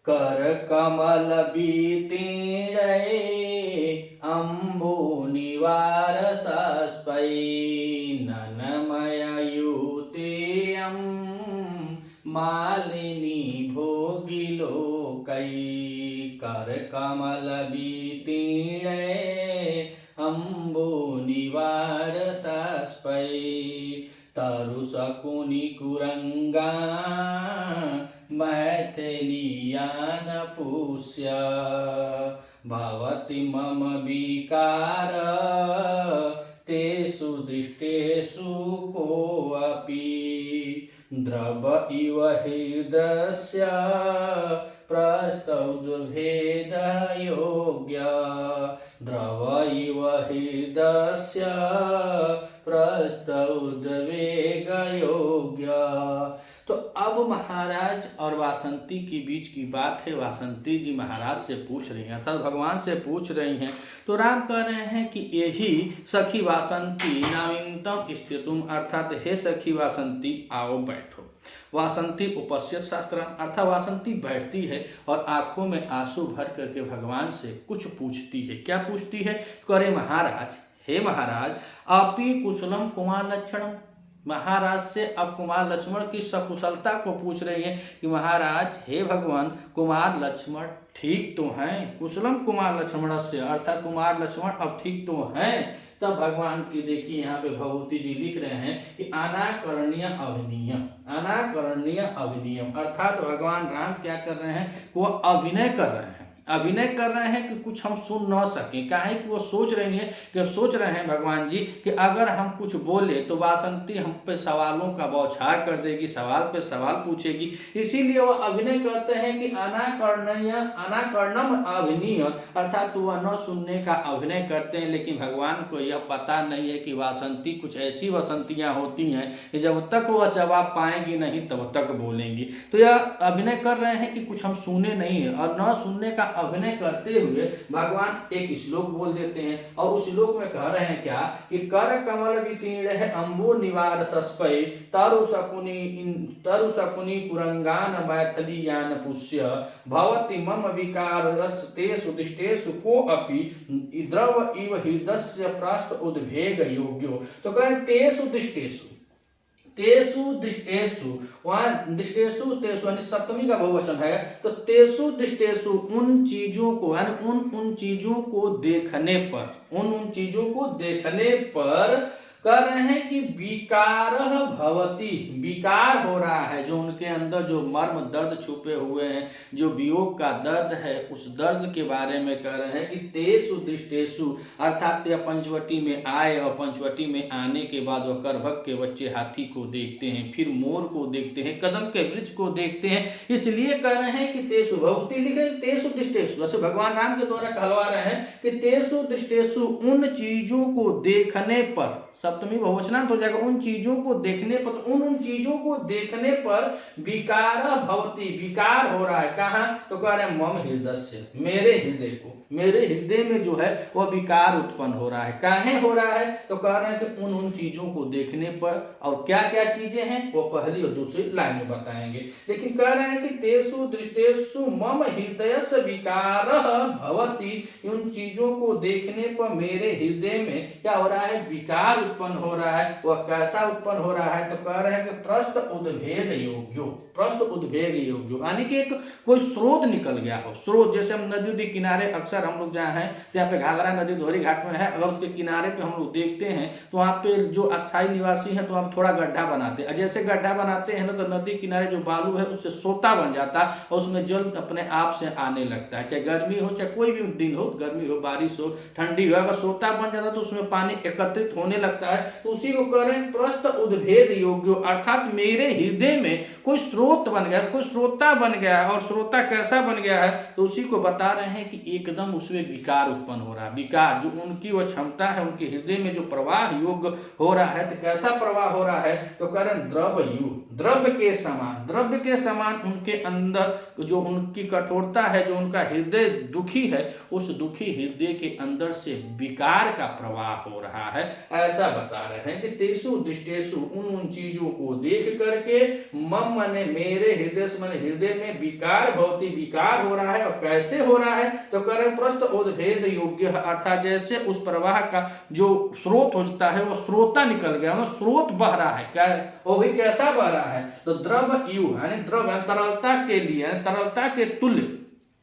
कर कमल बीतीड़े अम्बु निवार सस्पै ननमययुतेयं मालिनी भोगिलोकै। कर कमल बीतीड़े अम्बु निवार सस्पै तरु शकुनि कुरंगा मैथिलीयान पुष्य भवति मम विकार तेषु दृष्टेषु कोऽपि द्रव इव हृदयस्य प्रस्तौद्भेदयोग्य द्रव इव हृदयस्य प्रस्तौद्वेगयोग्य। तो अब महाराज और वासंती के बीच की बात है। वासंती जी महाराज से पूछ रही हैं, अर्थात भगवान से पूछ रही हैं। तो राम कह रहे हैं कि यही सखी वासंती नामिंतम स्थितुम, अर्थात हे सखी वासंती आओ बैठो। वासंती उपस्थित शास्त्र, अर्थात वासंती बैठती है और आंखों में आंसू भर करके भगवान से कुछ पूछती है। क्या पूछती है? करे महाराज, हे महाराज, आपी कुशलम कुमार लक्षणम। महाराज से अब कुमार लक्ष्मण की सकुशलता को पूछ रही हैं कि महाराज हे भगवान, कुमार लक्ष्मण ठीक तो हैं? कुशलम कुमार लक्ष्मण से, अर्थात कुमार लक्ष्मण अब ठीक तो हैं। तब भगवान की देखिए यहाँ पे भगवती जी लिख रहे हैं कि अनाकरणीय अभिनीयम, अनाकरणीय अभिनीयम, अर्थात भगवान राम क्या कर रहे हैं? वो अभिनय कर रहे हैं, अभिनय कर रहे हैं कि कुछ हम सुन न सकें। काहे कि वो सोच रही है कि सोच रहे हैं भगवान जी कि अगर हम कुछ बोले तो वासंती हम पे सवालों का बौछार कर देगी, सवाल पे सवाल पूछेगी। इसीलिए वो अभिनय करते हैं कि अनाकरणीय अनाकरणम अभिनीय, अर्थात वह न सुनने का अभिनय करते हैं। लेकिन भगवान को यह पता नहीं है कि वासंती कुछ ऐसी वसंतियाँ होती हैं कि जब तक वह जवाब पाएंगी नहीं तब तक बोलेंगी। तो यह अभिनय कर रहे हैं कि कुछ हम सुने नहीं है, और न सुनने का अभिनय करते हुए भगवान एक श्लोक बोल देते हैं। और उस श्लोक में कह रहे हैं क्या कि कर कमल वितीर्ण अम्बु निवार सस्पै तरु शकुनि कुरंगान मैथिलीयान पुष्य भवति मम विकार तेषु दृष्टेषु कोऽपि द्रव इव हृदयस्य प्रस्थ उद्वेग योग्यो। तो कहें तेषु दृष्टेषु, तेषु दृष्टेषु, वहाँ दृष्टेषु तेषु यानी सप्तमी का बहुवचन है। तो तेषु दृष्टेषु, उन चीजों को यानी उन चीजों को देखने पर, उन चीजों को देखने पर कह रहे हैं कि विकार भवति, विकार हो रहा है। जो उनके अंदर जो मर्म दर्द छुपे हुए हैं, जो वियोग का दर्द है, उस दर्द के बारे में कह रहे हैं कि तेषु दृष्टेषु, अर्थात यह पंचवटी में आए और पंचवटी में आने के बाद वह करभग के बच्चे हाथी को देखते हैं, फिर मोर को देखते हैं, कदम के वृक्ष को देखते हैं। इसलिए कह रहे हैं कि तेषु, भगवती लिख रहे हैं तेषु दृष्टेषु, वैसे भगवान राम के द्वारा कहलवा रहे हैं कि तेषु दृष्टेषु, उन चीजों को देखने पर, सप्तमी बहुवचनांत हो जाएगा, उन चीजों को देखने पर, उन चीजों को देखने पर विकार भवति, विकार हो रहा है। कहाँ? तो कह रहे हैं मम हृदय से, मेरे हृदय को, मेरे हृदय में जो है वह विकार उत्पन्न हो रहा है। काहे हो रहा है? तो कह रहे हैं कि उन चीजों को देखने पर, और क्या क्या चीजें हैं वो पहली और दूसरी लाइन में बताएंगे। लेकिन कह रहे हैं कि तेषु दृष्टेषु मम हृदयस्य विकार भवति, उन चीजों को देखने पर मेरे हृदय में क्या हो रहा है? विकार उत्पन्न हो रहा है। वह कैसा उत्पन्न हो रहा है? तो कह रहे हैं कि प्रस्थ उद्भेद योग्यो, प्रस्थ उद्भेद योग्यो, यानी कि एक कोई स्रोत निकल गया हो। स्रोत जैसे हम नदी किनारे अक्सर हम लोग जहाँ हैं, यहाँ पे घाघरा नदी धोरी घाट में है, अगर उसके किनारे पे हम लोग देखते हैं तो वहाँ पे जो अस्थायी निवासी हैं तो हम थोड़ा गड्ढा बनाते हैं। जैसे गड्ढा बनाते हैं ना तो नदी किनारे जो बालू है उससे सोता बन जाता है और उसमें जल अपने आप से आने लगता है। चाहे गर्मी हो, चाहे कोई भी दिन हो, गर्मी हो, बारिश हो, ठंडी हो, अगर सोता बन जाता है तो उसमें पानी एकत्रित होने लगता है। तो उसी को कह रहे हैं प्रस्थ उद्भेद योग्य, अर्थात मेरे हृदय में कोई स्रोत बन गया, कोई श्रोता बन गया है। और श्रोता कैसा बन गया है? तो उसी को बता रहे हैं कि एकदम उसमें विकार उत्पन्न हो रहा है। विकार जो उनकी वह क्षमता है, उनके हृदय में जो प्रवाह योग्य हो रहा है, तो कैसा प्रवाह हो रहा है? तो कह रहे हैं द्रवयु, द्रव्य के समान, द्रव्य के समान उनके अंदर जो उनकी कठोरता है, जो उनका हृदय दुखी है, उस दुखी हृदय के अंदर से विकार का प्रवाह हो रहा है। ऐसा ऐसा बता रहे हैं कि तेसु दृष्टेषु उन चीजों को देख करके मम मने मेरे हृदय से मने हृदय में विकार भवती विकार हो रहा है। और कैसे हो रहा है तो कर्म प्रस्त उद्भेद योग्य अर्थात जैसे उस प्रवाह का जो स्रोत होता है वो स्रोता निकल गया, मतलब स्रोत बह रहा है। क्या वो भी कैसा बह रहा है तो द्रव यू यानी द्रव तरलता के लिए तरलता के तुल्य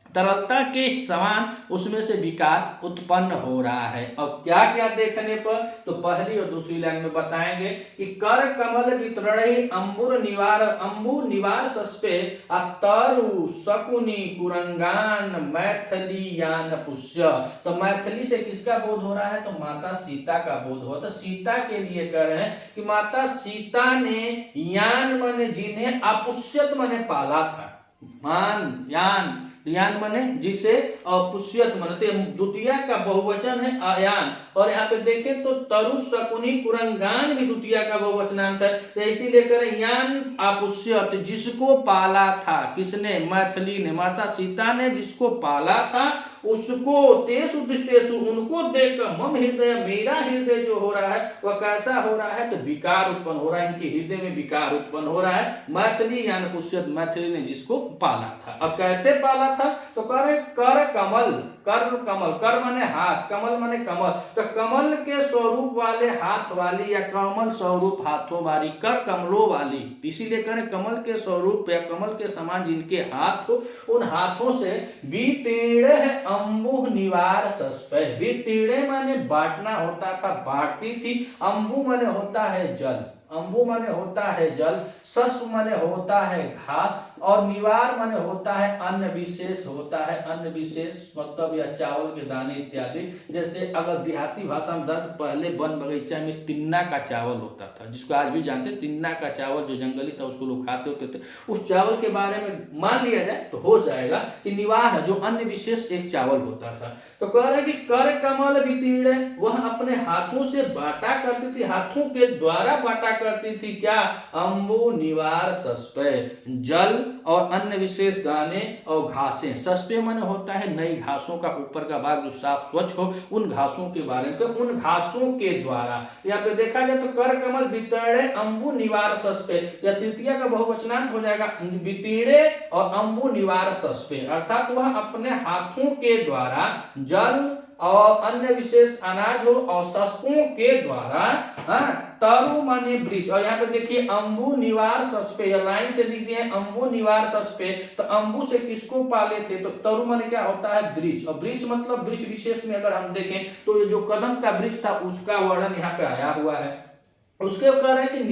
तरलता के समान उसमें से विकार उत्पन्न हो रहा है। अब क्या क्या देखने पर तो पहली और दूसरी लाइन में बताएंगे कि कर कमल वितरण अंबुर निवार सस्पे तरु शकुनी कुरंगान मैथिली यान पुष्य। तो मैथिली से किसका बोध हो रहा है तो माता सीता का बोध हो। तो सीता के लिए कह रहे हैं कि माता सीता ने यान माने जिन्हें अपुष्यत माने पाला था, मान यान माने जिसे अपुष्यत मानते द्वितीय का बहुवचन है आयान। और यहाँ पे देखें तो तरु शकुनी कुरंगान भी द्वितीय का बहुवचनांत है। तो इसीलिए करें यान अपुष्यत जिसको पाला था, किसने मैथिली ने माता सीता ने जिसको पाला था उसको तेसु दृष्टेषु उनको देखकर मम हृदय मेरा हृदय जो हो रहा है वह कैसा हो रहा है तो विकार उत्पन्न हो रहा है, इनके हृदय में विकार उत्पन्न हो रहा है। मैथिली यान पुष्यत मैथिली ने जिसको पाला था। अब कैसे पाला था तो कर कमल कर माने हाथ, कमल माने कमल। तो कमल के स्वरूप वाले हाथ वाली या कमल स्वरूप हाथों वाली कर कमलों वाली, इसीलिए करें कमल के स्वरूप या कमल के समान जिनके हाथ हो उन हाथों से वितीर्ण अंबु निवार सस्पे। वितीर्ण माने बांटना होता था, बांटती थी। अंबु माने होता है जल, अंबु माने होता है जल, सस्प माने होता है घास और निवार माने होता है अन्न विशेष होता है। अन्न विशेष मतलब या चावल के दाने इत्यादि। जैसे अगर देहाती भाषा में दर्द पहले वन बगीचा में तिन्ना का चावल होता था जिसको आज भी जानते, तिन्ना का चावल जो जंगली था उसको लोग खाते होते थे। उस चावल के बारे में मान लिया जाए तो हो जाएगा कि निवार है जो अन्न विशेष एक चावल होता था। तो कह रहे कि कर कमल वितीर्ण वह अपने हाथों से बांटा करती थी, हाथों के द्वारा बांटा करती थी। क्या अंबु निवार सस्पे जल और अन्य विशेष दाने और घासें। सस्पे माने होता है नई घासों का ऊपर का भाग जो साफ स्वच्छ हो, उन घासों के बारे में। तो उन घासों के द्वारा यहाँ पे देखा जाए तो कर कमल वितीर्ण अंबु निवार सस्पे या तृतीय का बहुवचनांत हो जाएगा वितीर्ण और अंबु निवार सस्पे अर्थात वह अपने हाथों के द्वारा जल और अन्य विशेष अनाज हो और सस्पों के द्वारा तरु माने वृक्ष। और यहाँ पे देखिए अंबु निवार सस्पे या लाइन से लिख दिए अंबु निवार सस्पे। तो अंबु से किसको पाले थे तो तरु माने क्या होता है वृक्ष। और वृक्ष मतलब वृक्ष विशेष में अगर हम देखें तो ये जो कदम का वृक्ष था उसका वर्णन यहाँ पे आया हुआ है। उसके कह रहे हैं कि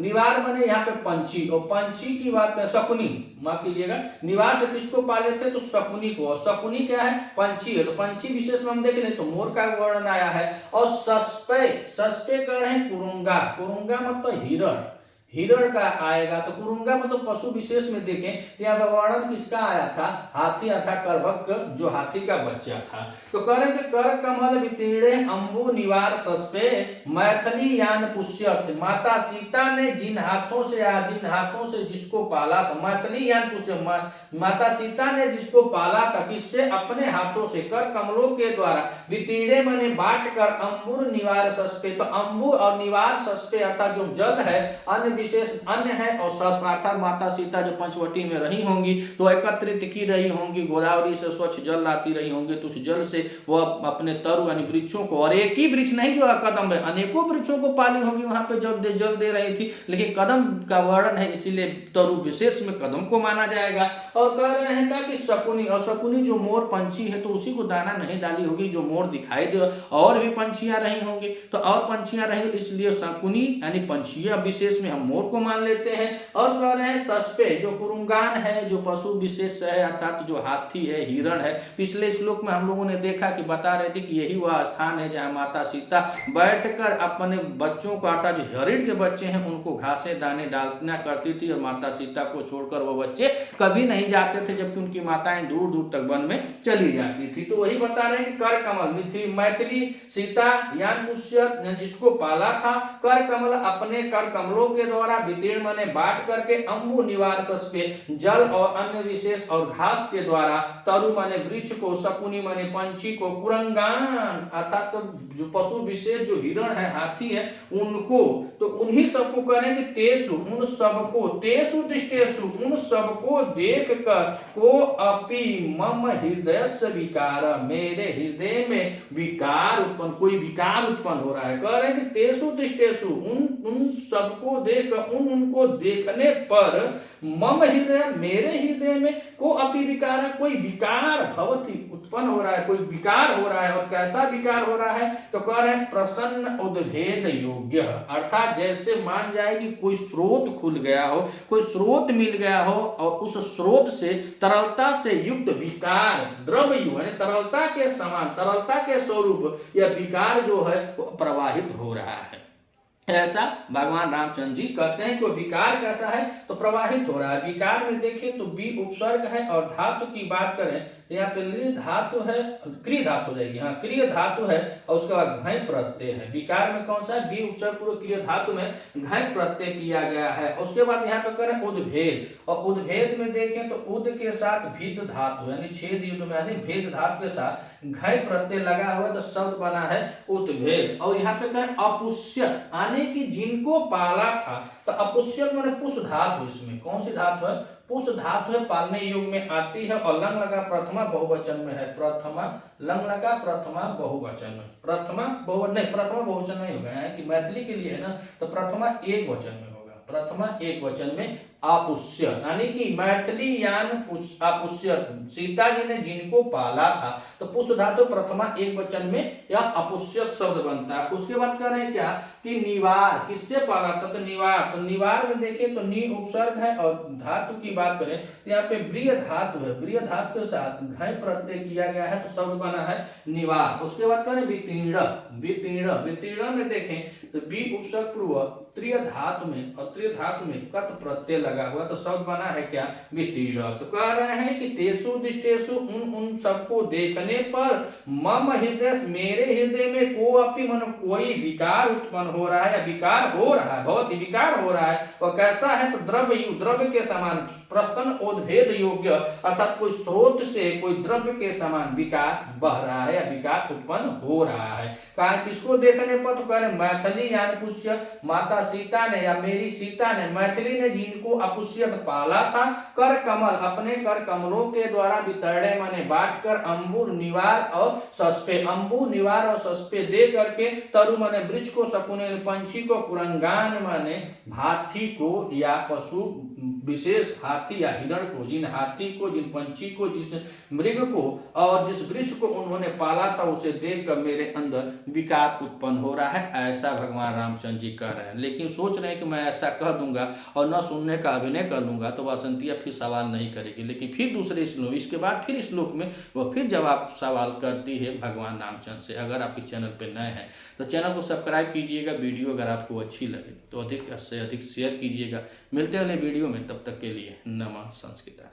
निवार माने यहाँ पे पंछी। और पंछी की बात करें शकुनी, माफ कीजिएगा, निवार से किसको पाले थे तो शकुनी को। और शकुनी क्या है पंछी है। तो पंछी विशेष में हम देख लें तो मोर का वर्णन आया है। और सस्पे कह रहे हैं कुरुंगा मतलब हिरण का आएगा। तो कुरुंगा मतलब पशु विशेष में देखें यहाँ पर वर्णन किसका आया था हाथी अर्थात करभक जो हाथी का बच्चा था। तो कह रहे कि कर कमल वितीर्ण अंबु निवार सस्पे मैथिली यान पुष्यत माता सीता ने जिन हाथों से जिसको पाला था। मैथिली यान पुष्य माता सीता ने जिसको पाला था किससे अपने हाथों से कर कमलों के द्वारा वितीर्ण माने बांट कर अंबुर निवार सस्पे। तो अंबु और निवार सस्पे अर्थात जो जल है अन्य विशेष अन्य है और सस्प अर्थात माता सीता जो पंचवटी में रही होंगी तो एकत्रित की रही होंगी, गोदावरी से स्वच्छ जल लाती रही होंगी। तो उस जल से वह अपने तरु यानी वृक्षों को, और एक ही वृक्ष नहीं जो कदम है अनेकों वृक्षों को पाली होंगी वहां पे जब जल दे रही थी। लेकिन कदम का वर्णन है इसीलिए तरु विशेष में कदम को माना जाएगा। और कह रहे हैं कि शकुनी, और शकुनी जो मोर पंछी है तो उसी को दाना नहीं डाली होगी जो मोर दिखाई दे, और भी पंछियां रही होंगी तो और पंछियां रही इसलिए शकुनी यानी पंछियां विशेष में हम मोर को मान लेते हैं। और कह रहे हैं सस्पे जो कुरुंगान है जो पशु विशेष है अर्थात जो हाथी है हिरण है। पिछले श्लोक में हम लोगों ने देखा कि बता रहे थे कि यही वह स्थान है जहां माता सीता बैठकर अपने बच्चों को अर्थात जो हरिण के बच्चे हैं उनको घासे दाने डालना करती थी। और माता सीता को छोड़कर वो बच्चे कभी नहीं जाते थे जबकि उनकी माताएं दूर दूर तक वन में चली जाती थी। तो वही बता रहे हैं कि कर कमल मैथिली सीता यान पुष्य जिसको पाला था कर कमल अपने कर कमलों के द्वारा द्वारा वितीर्ण माने बांट करके, अंबु निवार सस्पे जल और अन्य विशेष और घास के द्वारा, तरु माने वृक्ष को, शकुनी माने पंछी को, कुरंगान अर्थात तो जो पशु विशेष जो हिरण है, हाथी है, उनको, तो उन्हीं सबको करें कि तेसु उन सबको, तेसु दृष्टेसु उन सबको देख कर, को अपि मम हृदय से विकार, मेरे हृदय में विकार उत्पन्न, कोई विकार उत्पन्न हो रहा है। कह रहे हैं कि तेसु दृष्टेसु उन सबको देख, उनको देखने पर, मम हृदय मेरे हृदय में, को अपि विकार, कोई विकार भवति उत्पन्न हो रहा है, कोई विकार हो रहा है। और कैसा विकार हो रहा है, तो कह रहे हैं प्रसन्न उद्भेद योग्य, अर्थात जैसे मान जाए कि कोई स्रोत खुल गया हो, कोई स्रोत मिल गया हो और उस स्रोत से तरलता से युक्त विकार द्रव्यु यानी तरलता के समान, तरलता के स्वरूप यह विकार जो है वो प्रवाहित हो रहा है। ऐसा भगवान रामचंद्र जी कहते हैं कि विकार कैसा है, तो प्रवाहित हो रहा है। विकार में देखिए तो बी उपसर्ग है और धातु की बात करें तो यहाँ पे ली धातु है, क्रिय धातु हो जाएगी, हाँ क्रिय धातु है और उसके बाद घय प्रत्यय है। विकार में कौन सा है, बी उपसर्ग पूर्व क्रिय धातु में घय प्रत्यय किया गया है। उसके बाद यहाँ पे करें उद्भेद, और उद्भेद में देखें तो उद के साथ भिद धातु यानी छेद युद्ध में यानी भेद धातु के साथ घय प्रत्यय लगा हुआ तो शब्द बना है उद्भेद। और यहाँ पे करें अपुष्य यानी कि जिनको पाला था, तो अपुष्य माने पुष धातु, इसमें कौन सी धातु है, पुष धातु है, पालने योग में आती है और लंग लगा प्रथमा बहुवचन में है, प्रथमा लंग लगा प्रथमा बहुवचन में, प्रथमा बहुवचन नहीं होगा है कि मैथिली के लिए है ना, तो प्रथमा एक वचन में होगा, प्रथमा एक वचन में अपुष्य यानी कि मैथिली यान अपुष्य, सीता जी ने जिनको पाला था, तो पुष धातु प्रथमा एक वचन में यह अपुष्य शब्द बनता है। उसके बाद कह रहे हैं क्या कि निवार, किससे पाला था, तो निवार, तो निवार में देखें तो नी उपसर्ग है और धातु की बात करें तो यहाँ पे ब्रिय धातु है, ब्रिय धातु के साथ घय प्रत्यय किया गया है तो शब्द बना है निवार। उसके बाद करें वितीर्ण, वितीर्ण, वितीर्ण में देखें तो बी उपसर्ग पूर्व त्रिय धातु में, और त्रिय धातु में कट प्रत्यय लगा हुआ तो शब्द बना है क्या वितीर्ण। तो कह रहे हैं कि तेसु दृष्टेसु उन सबको देखने पर, मम हृदय मेरे हृदय में, को अपि मन कोई विकार उत्पन्न हो रहा है, विकार हो रहा है, बहुत ही विकार हो रहा है। और कैसा है, तो द्रव्य के समान, प्रस्तन उद्भेद योग्य, अर्थात कोई स्रोत से कोई द्रव्य के समान विकार बह रहा है या विकार उत्पन्न हो रहा है। कहा किसको देखने पर, तो कह रहे मैथिली यानी पुष्य, माता सीता ने या मेरी सीता ने, मैथिली ने जिनको अपुष्य पाला था, कर कमल अपने कर कमलों के द्वारा वितरणे माने बांट कर, अंबुर निवार और सस्पे, अंबु निवार और सस्पे दे करके, तरु माने वृक्ष को, शकुने पंछी को, कुरंगान माने हाथी को या पशु विशेष हाथी या हिरण को, जिन हाथी को, जिन पंछी को, जिस मृग को और जिस वृक्ष को उन्होंने पाला था उसे देखकर मेरे अंदर विकार उत्पन्न हो रहा है, ऐसा भगवान रामचंद्र जी कह रहे हैं। लेकिन सोच रहे हैं कि मैं ऐसा कह दूंगा और न सुनने का अभिनय कर लूंगा तो वासंतिया फिर सवाल नहीं करेगी। लेकिन फिर दूसरे श्लोक, इसके बाद फिर श्लोक में वह फिर जवाब सवाल करती है भगवान रामचंद्र से। अगर आप इस चैनल पर नए हैं तो चैनल को सब्सक्राइब कीजिएगा, वीडियो अगर आपको अच्छी लगे तो अधिक से अधिक शेयर कीजिएगा। मिलते हैं अगले वीडियो में, तब तक के लिए नमः संस्कृता।